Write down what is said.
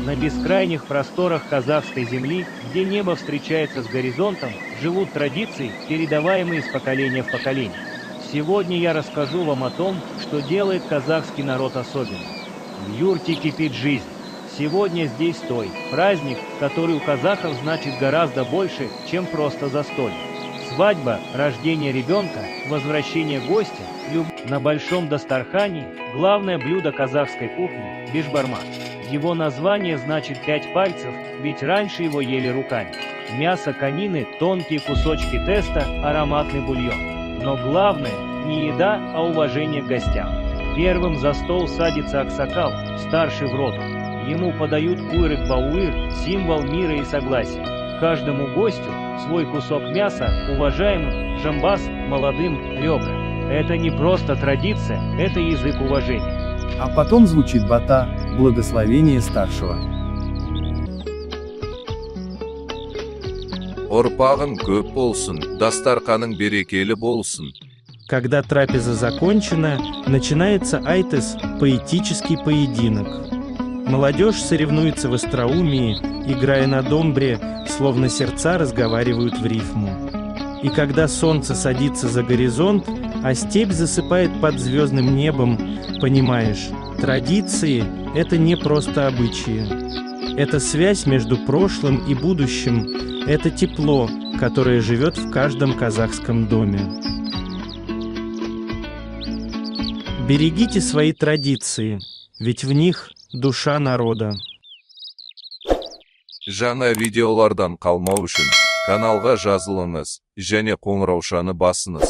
На бескрайних просторах казахской земли, где небо встречается с горизонтом, живут традиции, передаваемые из поколения в поколение. Сегодня я расскажу вам о том, что делает казахский народ особенным. В юрте кипит жизнь. Сегодня здесь той, праздник, который у казахов значит гораздо больше, чем просто застолье. Свадьба, рождение ребенка, возвращение гостя, на большом дастархане главное блюдо казахской кухни – бишбармак. Его название значит 5 пальцев, ведь раньше его ели руками. Мясо конины, тонкие кусочки теста, ароматный бульон. Но главное не еда, а уважение к гостям. Первым за стол садится аксакал, старший в роду. Ему подают куйрык-бауыр, символ мира и согласия. Каждому гостю свой кусок мяса, уважаемым жамбас, молодым ребра. Это не просто традиция, это язык уважения. А потом звучит бата, благословение старшего. Ұрпағың көп болсын, дастарқаның берекелі болсын. Когда трапеза закончена, начинается айтес, поэтический поединок. Молодежь соревнуется в остроумии, играя на домбре, словно сердца разговаривают в рифму. И когда солнце садится за горизонт, а степь засыпает под звездным небом, понимаешь, традиции – это не просто обычаи. Это связь между прошлым и будущим, это тепло, которое живет в каждом казахском доме. Берегите свои традиции, ведь в них душа народа. Жаңа видеолардан қалмау үшін каналға жазылыңыз және қоңыраушаны басыңыз.